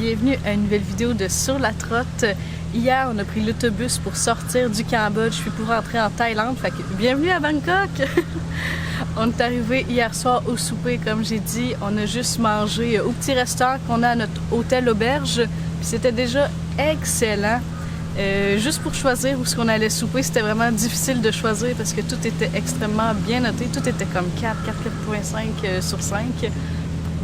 bienvenue à une nouvelle vidéo de Sur la Trotte. Hier, on a pris l'autobus pour sortir du Cambodge puis pour rentrer en Thaïlande. Fait que bienvenue à Bangkok! On est arrivé hier soir au souper, comme j'ai dit. On a juste mangé au petit restaurant qu'on a à notre hôtel auberge. Puis c'était déjà excellent. Juste pour choisir où est-ce qu'on allait souper, c'était vraiment difficile de choisir parce que tout était extrêmement bien noté. Tout était comme 4.5 sur 5.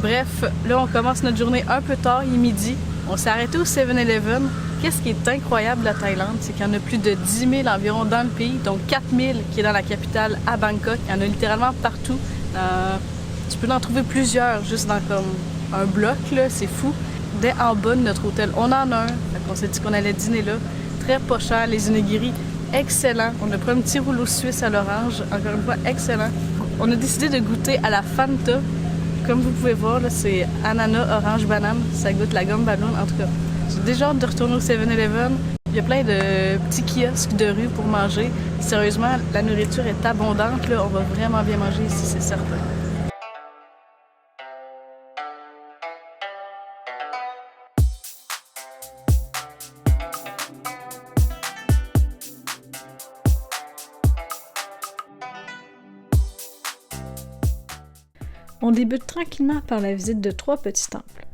Bref, là, on commence notre journée un peu tard, il est midi. On s'est arrêté au 7-Eleven. Qu'est-ce qui est incroyable de la Thaïlande, c'est qu'il y en a plus de 10 000 environ dans le pays, donc 4 000 qui est dans la capitale à Bangkok. Il y en a littéralement partout. Tu peux en trouver plusieurs juste dans comme un bloc, là, c'est fou. Dès en bas de notre hôtel, on en a un. On s'est dit qu'on allait dîner là. Très pas cher, les onigiri, excellent. On a pris un petit rouleau suisse à l'orange, encore une fois, excellent. On a décidé de goûter à la Fanta. Comme vous pouvez voir, c'est ananas, orange, banane. Ça goûte la gomme ballon. En tout cas, j'ai déjà hâte de retourner au 7-Eleven. Il y a plein de petits kiosques de rue pour manger. Sérieusement, la nourriture est abondante. Là. On va vraiment bien manger ici, c'est certain. On débute tranquillement par la visite de 3 petits temples.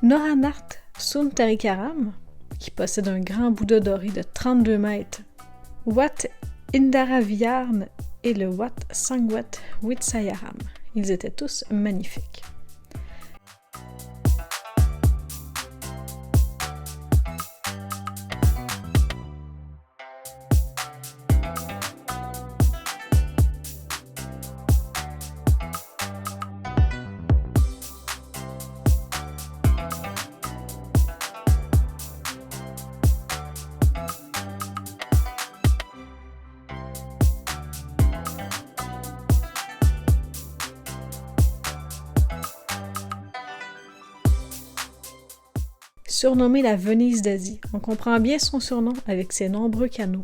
Noranart Suntarikaram, qui possède un grand Bouddha doré de 32 mètres, Wat Indaravyarn et le Wat Sangwat Witsayaram. Ils étaient tous magnifiques. Surnommée la Venise d'Asie, on comprend bien son surnom avec ses nombreux canaux.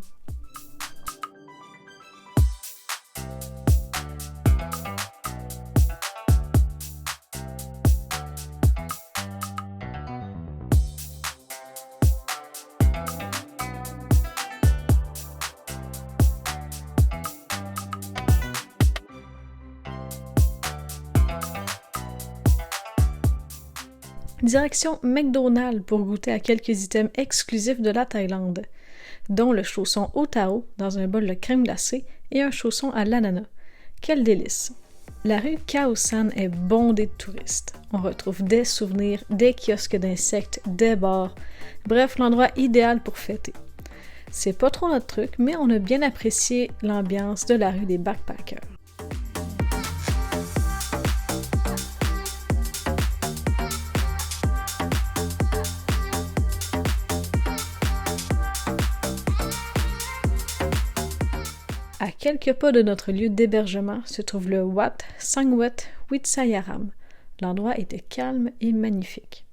Direction McDonald's pour goûter à quelques items exclusifs de la Thaïlande, dont le chausson au tao dans un bol de crème glacée et un chausson à l'ananas. Quel délice! La rue Khao San est bondée de touristes. On retrouve des souvenirs, des kiosques d'insectes, des bars, bref, l'endroit idéal pour fêter. C'est pas trop notre truc, mais on a bien apprécié l'ambiance de la rue des backpackers. À quelques pas de notre lieu d'hébergement se trouve le Wat Sangwat Witsayaram. L'endroit était calme et magnifique.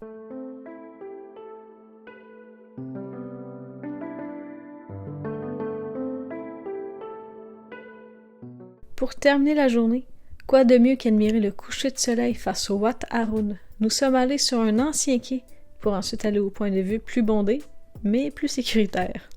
Pour terminer la journée, quoi de mieux qu'admirer le coucher de soleil face au Wat Arun? Nous sommes allés sur un ancien quai pour ensuite aller au point de vue plus bondé, mais plus sécuritaire.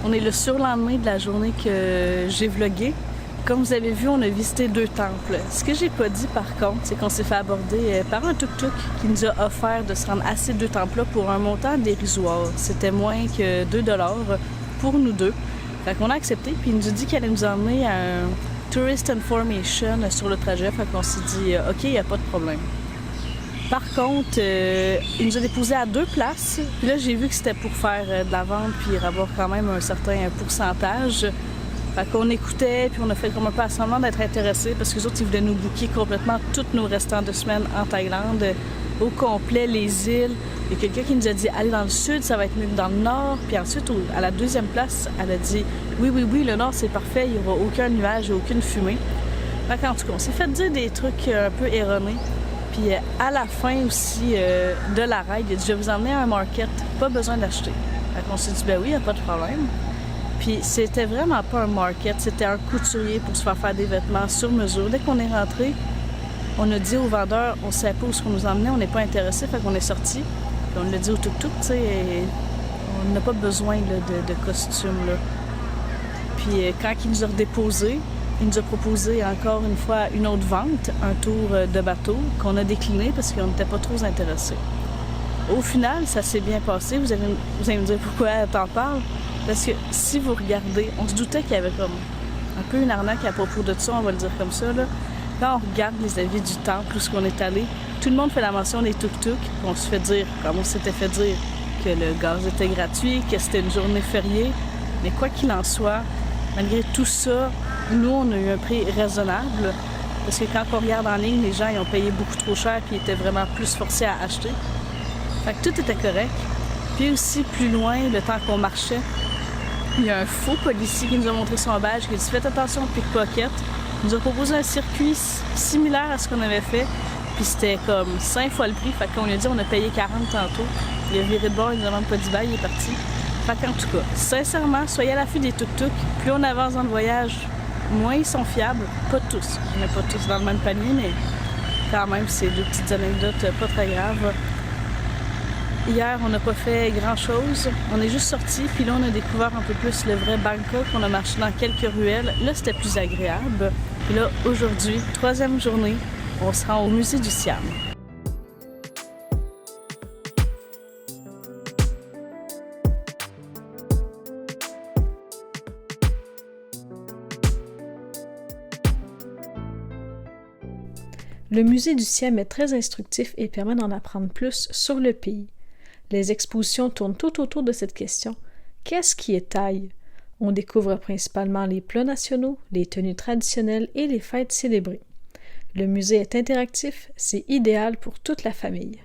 On est le surlendemain de la journée que j'ai vlogué. Comme vous avez vu, on a visité 2 temples. Ce que j'ai pas dit par contre, c'est qu'on s'est fait aborder par un tuk-tuk qui nous a offert de se rendre à ces 2 temples-là pour un montant dérisoire. C'était moins que 2 $ pour nous deux. Fait qu'on a accepté, puis il nous a dit qu'elle allait nous emmener à un Tourist Information sur le trajet. Fait qu'on s'est dit OK, il n'y a pas de problème. Par contre, il nous a déposé à 2 places. Puis là, j'ai vu que c'était pour faire de la vente puis avoir quand même un certain pourcentage. Fait qu'on écoutait, puis on a fait comme un peu à semblant d'être intéressés parce que les autres, ils voulaient nous booker complètement tous nos restants de semaine en Thaïlande. au complet les îles. Il y a quelqu'un qui nous a dit « Allez dans le sud, ça va être mieux que dans le nord. » Puis ensuite, à la deuxième place, elle a dit « Oui, oui, oui, le nord, c'est parfait. Il n'y aura aucun nuage et aucune fumée. » Fait qu'en tout cas, on s'est fait dire des trucs un peu erronés. Puis à la fin aussi de la ride, il a dit « Je vais vous emmener à un market. Pas besoin d'acheter. » Fait qu'on s'est dit « Ben oui, il n'y a pas de problème. » Puis c'était vraiment pas un market. C'était un couturier pour se faire des vêtements sur mesure. Dès qu'on est rentré, on a dit au vendeur, on ne savait pas où ce qu'on nous emmenait, on n'est pas intéressé, fait qu'on est sorti. Puis on l'a dit au tuk-tuk, tu sais, on n'a pas besoin là, de costume. Là. Puis quand il nous a redéposé, il nous a proposé encore une fois une autre vente, un tour de bateau, qu'on a décliné parce qu'on n'était pas trop intéressés. Au final, ça s'est bien passé. Vous allez me dire pourquoi t'en parles. Parce que si vous regardez, on se doutait qu'il y avait comme un peu une arnaque à propos de ça, on va le dire comme ça, là. Quand on regarde les avis du temple, où on est allé, tout le monde fait la mention des tuk-tuk, on se fait dire, comme on s'était fait dire, que le gaz était gratuit, que c'était une journée fériée. Mais quoi qu'il en soit, malgré tout ça, nous, on a eu un prix raisonnable. Parce que quand on regarde en ligne, les gens ils ont payé beaucoup trop cher et ils étaient vraiment plus forcés à acheter. Fait que tout était correct. Puis aussi, plus loin, le temps qu'on marchait, il y a un faux policier qui nous a montré son badge, qui a dit « Faites attention au pickpocket ». Il nous a proposé un circuit similaire à ce qu'on avait fait. Puis c'était comme 5 fois le prix. Fait qu'on lui a dit on a payé 40 tantôt. Il a viré de bord, il nous a même pas dit bye, il est parti. Fait qu'en tout cas, sincèrement, soyez à l'affût des tuk-tuk. Plus on avance dans le voyage, moins ils sont fiables. Pas tous. On n'est pas tous dans le même panier, mais quand même, c'est deux petites anecdotes pas très graves. Hier, on n'a pas fait grand-chose. On est juste sortis, puis là, on a découvert un peu plus le vrai Bangkok. On a marché dans quelques ruelles. Là, c'était plus agréable. Puis là, aujourd'hui, 3e journée, on se rend au musée du Siam. Le musée du Siam est très instructif et permet d'en apprendre plus sur le pays. Les expositions tournent tout autour de cette question. Qu'est-ce qui est thaï? On découvre principalement les plats nationaux, les tenues traditionnelles et les fêtes célébrées. Le musée est interactif, c'est idéal pour toute la famille.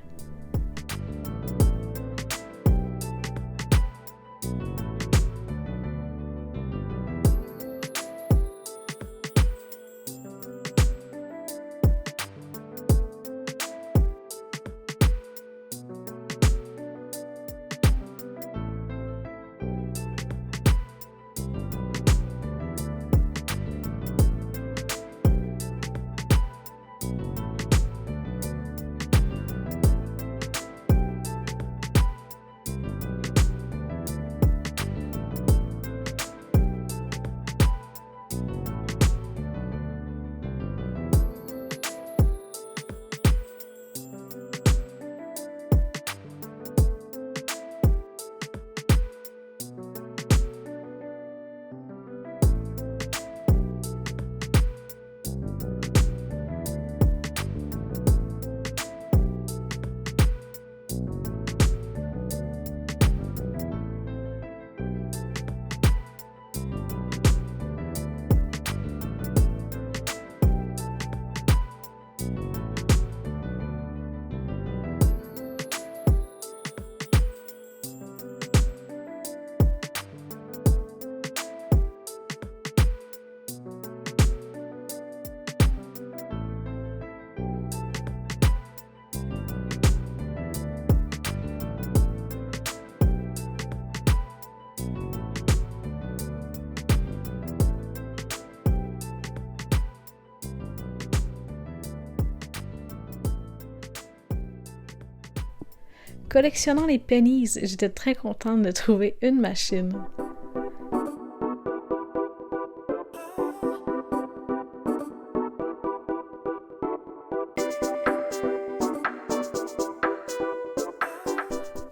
Collectionnant les pennies, j'étais très contente de trouver une machine.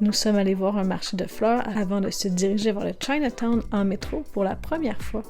Nous sommes allés voir un marché de fleurs avant de se diriger vers le Chinatown en métro pour la première fois.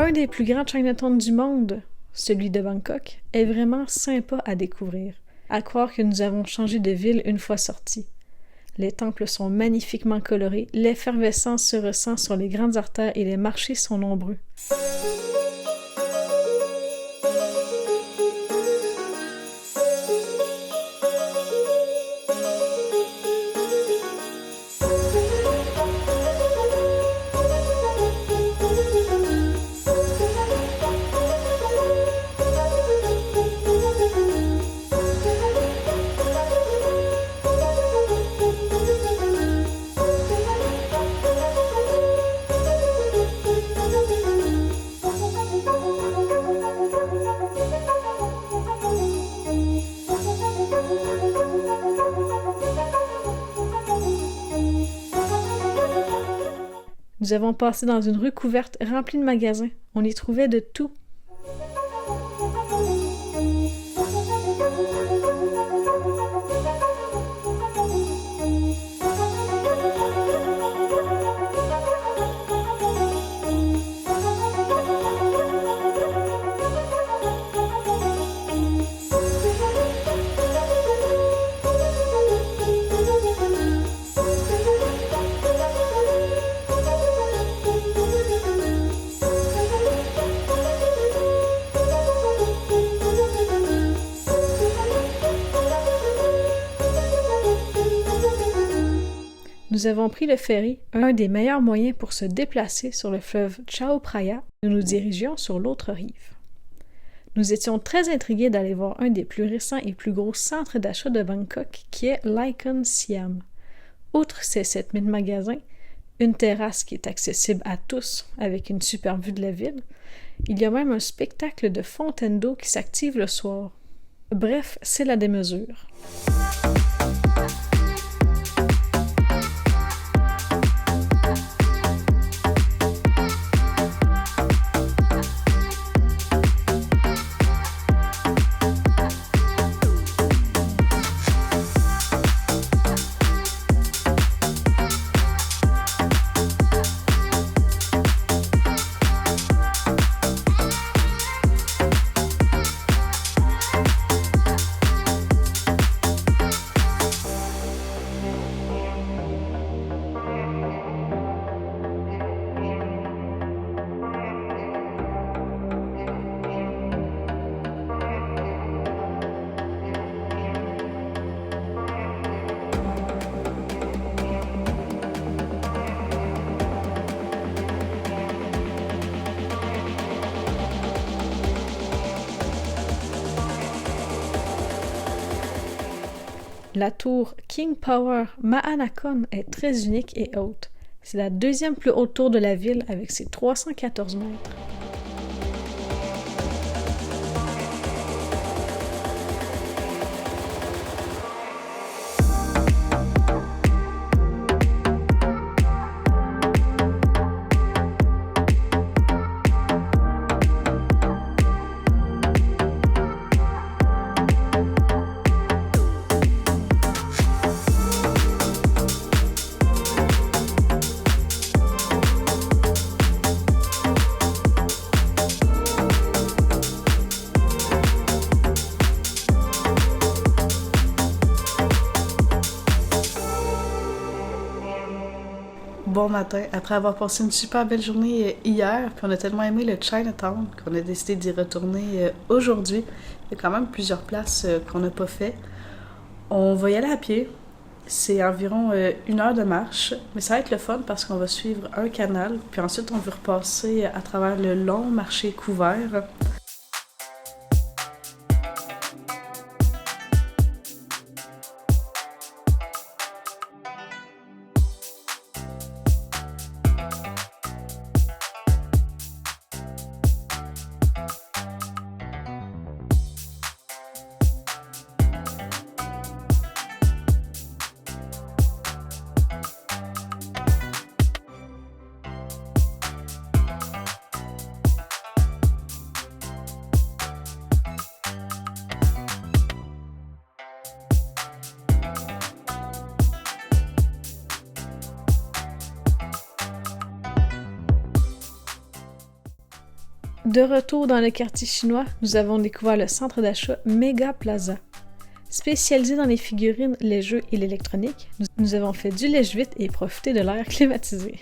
Un des plus grands Chinatown du monde, celui de Bangkok, est vraiment sympa à découvrir, à croire que nous avons changé de ville une fois sortis. Les temples sont magnifiquement colorés, l'effervescence se ressent sur les grandes artères et les marchés sont nombreux. Nous avons passé dans une rue couverte remplie de magasins. On y trouvait de tout. Nous avons pris le ferry, un des meilleurs moyens pour se déplacer sur le fleuve Chao Phraya. Nous nous dirigions sur l'autre rive. Nous étions très intrigués d'aller voir un des plus récents et plus gros centres d'achat de Bangkok, qui est l'Icon Siam. Outre ses 7000 magasins, une terrasse qui est accessible à tous avec une superbe vue de la ville, il y a même un spectacle de fontaine d'eau qui s'active le soir. Bref, c'est la démesure. La tour King Power Mahanakhon est très unique et haute. C'est la deuxième plus haute tour de la ville avec ses 314 mètres. Bon matin, après avoir passé une super belle journée hier, puis on a tellement aimé le Chinatown qu'on a décidé d'y retourner aujourd'hui. Il y a quand même plusieurs places qu'on n'a pas fait. On va y aller à pied. C'est environ 1 heure de marche, mais ça va être le fun parce qu'on va suivre un canal, puis ensuite on veut repasser à travers le long marché couvert. De retour dans le quartier chinois, nous avons découvert le centre d'achat Mega Plaza. Spécialisé dans les figurines, les jeux et l'électronique, nous avons fait du lèche-vite et profité de l'air climatisé.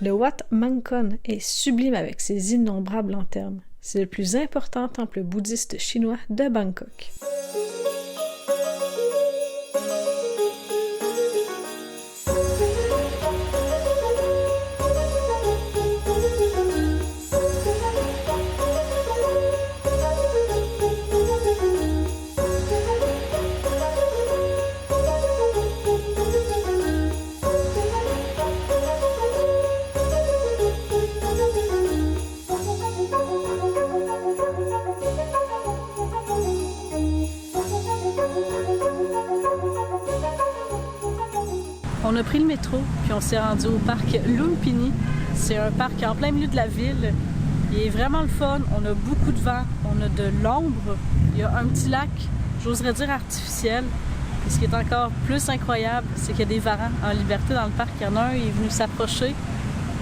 Le Wat Mang Kon est sublime avec ses innombrables lanternes. C'est le plus important temple bouddhiste chinois de Bangkok. On a pris le métro, puis on s'est rendu au parc Lumpini. C'est un parc en plein milieu de la ville. Il est vraiment le fun, on a beaucoup de vent, on a de l'ombre. Il y a un petit lac, j'oserais dire artificiel. Et ce qui est encore plus incroyable, c'est qu'il y a des varans en liberté dans le parc. Il y en a un, il est venu s'approcher.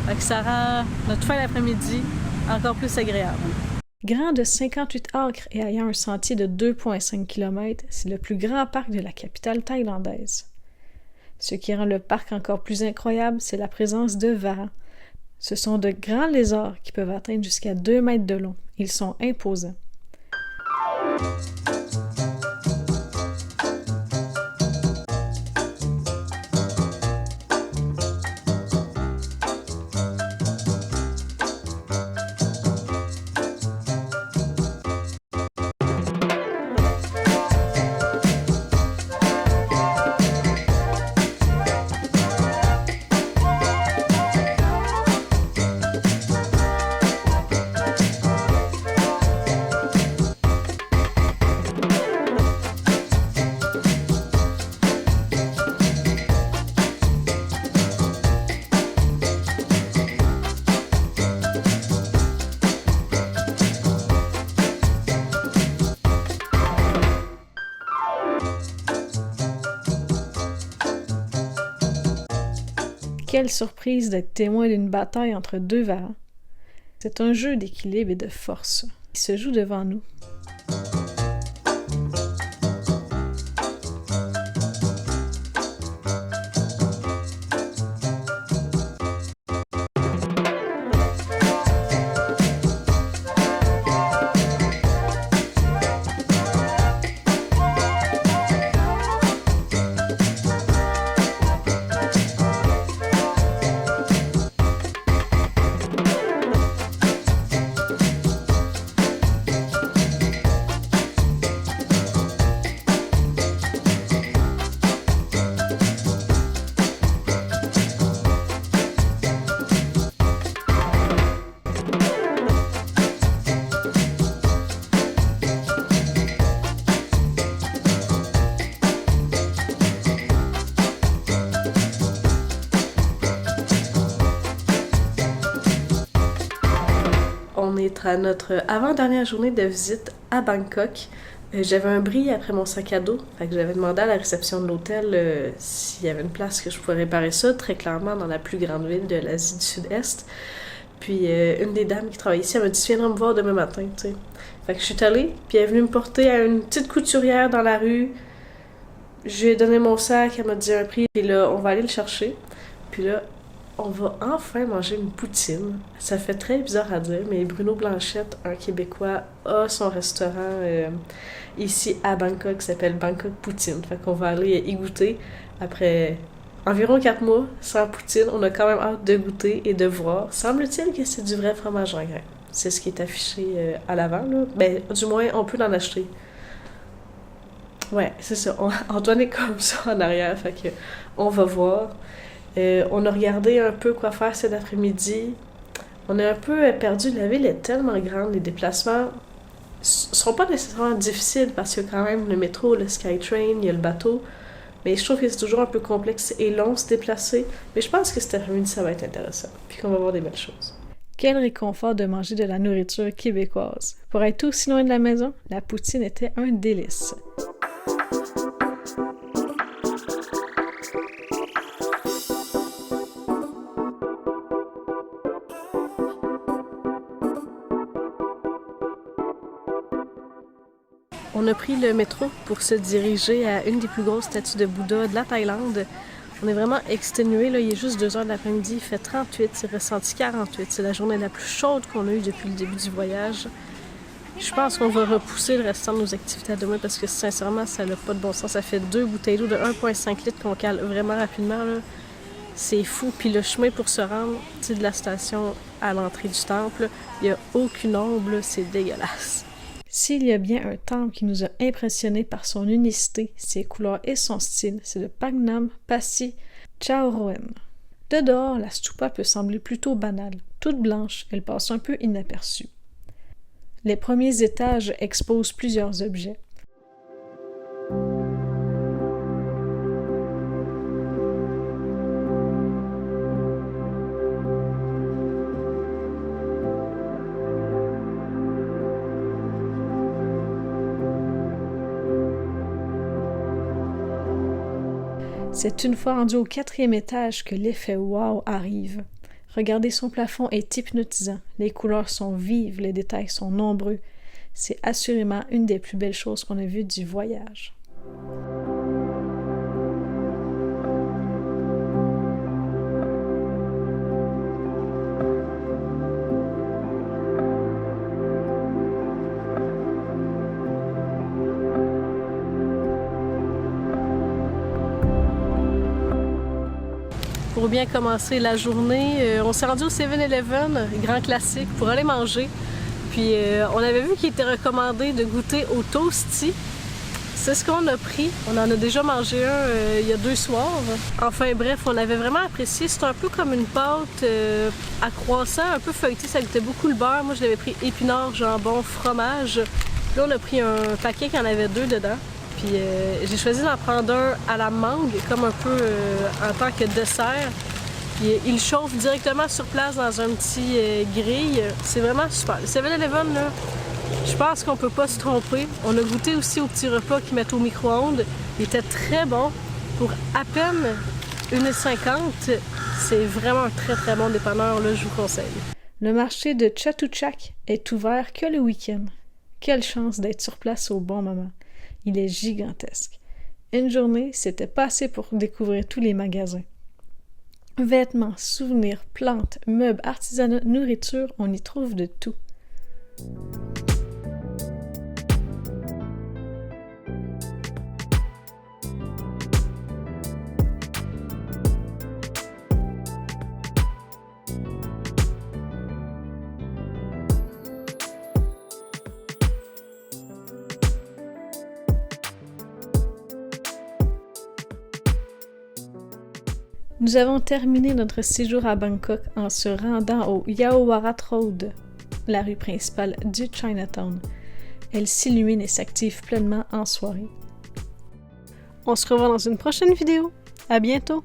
Fait que ça rend notre fin d'après-midi encore plus agréable. Grand de 58 acres et ayant un sentier de 2,5 km, c'est le plus grand parc de la capitale thaïlandaise. Ce qui rend le parc encore plus incroyable, c'est la présence de varans. Ce sont de grands lézards qui peuvent atteindre jusqu'à 2 mètres de long. Ils sont imposants. Quelle surprise d'être témoin d'une bataille entre deux varans. C'est un jeu d'équilibre et de force qui se joue devant nous. On est à notre avant-dernière journée de visite à Bangkok. J'avais un bris après mon sac à dos, fait que j'avais demandé à la réception de l'hôtel s'il y avait une place que je pouvais réparer ça, très clairement dans la plus grande ville de l'Asie du Sud-Est. Puis une des dames qui travaille ici, elle m'a dit « Tu viendras me voir demain matin », tu sais. Fait que je suis allée, puis elle est venue me porter à une petite couturière dans la rue. Je lui ai donné mon sac, elle m'a dit un prix, puis là, on va aller le chercher. Puis là, on va enfin manger une poutine. Ça fait très bizarre à dire, mais Bruno Blanchette, un Québécois, a son restaurant ici à Bangkok qui s'appelle Bangkok Poutine. Fait qu'on va aller y goûter. Après environ 4 mois sans poutine, on a quand même hâte de goûter et de voir. Semble-t-il que c'est du vrai fromage en grains. C'est ce qui est affiché à l'avant, là. Ben, du moins, on peut en acheter. Ouais, c'est ça. Antoine est comme ça en arrière, fait que on va voir. On a regardé un peu quoi faire cet après-midi. On est un peu perdu. La ville est tellement grande, les déplacements sont pas nécessairement difficiles parce qu'il y a quand même le métro, le SkyTrain, il y a le bateau. Mais je trouve que c'est toujours un peu complexe et long se déplacer. Mais je pense que cet après-midi, ça va être intéressant. Puis qu'on va voir des belles choses. Quel réconfort de manger de la nourriture québécoise. Pour être aussi loin de la maison, la poutine était un délice. On a pris le métro pour se diriger à une des plus grosses statues de Bouddha de la Thaïlande. On est vraiment exténué, là. Il est juste 2 heures de l'après-midi, il fait 38, c'est ressenti 48. C'est la journée la plus chaude qu'on a eue depuis le début du voyage. Je pense qu'on va repousser le restant de nos activités à demain parce que sincèrement, ça n'a pas de bon sens. Ça fait 2 bouteilles d'eau de 1,5 litres qu'on cale vraiment rapidement, là. C'est fou. Puis le chemin pour se rendre de la station à l'entrée du temple, il n'y a aucune ombre, là. C'est dégueulasse. S'il y a bien un temple qui nous a impressionnés par son unicité, ses couleurs et son style, c'est le Pangnam Passi Charoen. De dehors, la stupa peut sembler plutôt banale. Toute blanche, elle passe un peu inaperçue. Les premiers étages exposent plusieurs objets. C'est une fois rendu au 4e étage que l'effet wow arrive. Regardez, son plafond est hypnotisant. Les couleurs sont vives, les détails sont nombreux. C'est assurément une des plus belles choses qu'on a vues du voyage. Pour bien commencer la journée, on s'est rendu au 7-Eleven, grand classique, pour aller manger. Puis on avait vu qu'il était recommandé de goûter au toasty. C'est ce qu'on a pris. On en a déjà mangé un il y a 2 soirs. Enfin bref, on avait vraiment apprécié. C'est un peu comme une pâte à croissant, un peu feuilletée. Ça goûtait beaucoup le beurre. Moi, je l'avais pris épinards, jambon, fromage. Là, on a pris un paquet qui en avait 2 dedans. Puis j'ai choisi d'en prendre un à la mangue, comme un peu en tant que dessert. Puis il chauffe directement sur place dans un petit grille. C'est vraiment super. Le 7-Eleven, là, je pense qu'on peut pas se tromper. On a goûté aussi au petit repas qu'ils mettent au micro-ondes. Il était très bon. Pour à peine 1,50 $, c'est vraiment un très très bon dépanneur, là, je vous conseille. Le marché de Chatuchak est ouvert que le week-end. Quelle chance d'être sur place au bon moment. Il est gigantesque. Une journée, c'était pas assez pour découvrir tous les magasins. Vêtements, souvenirs, plantes, meubles, artisanat, nourriture, on y trouve de tout. Nous avons terminé notre séjour à Bangkok en se rendant au Yaowarat Road, la rue principale du Chinatown. Elle s'illumine et s'active pleinement en soirée. On se revoit dans une prochaine vidéo. À bientôt!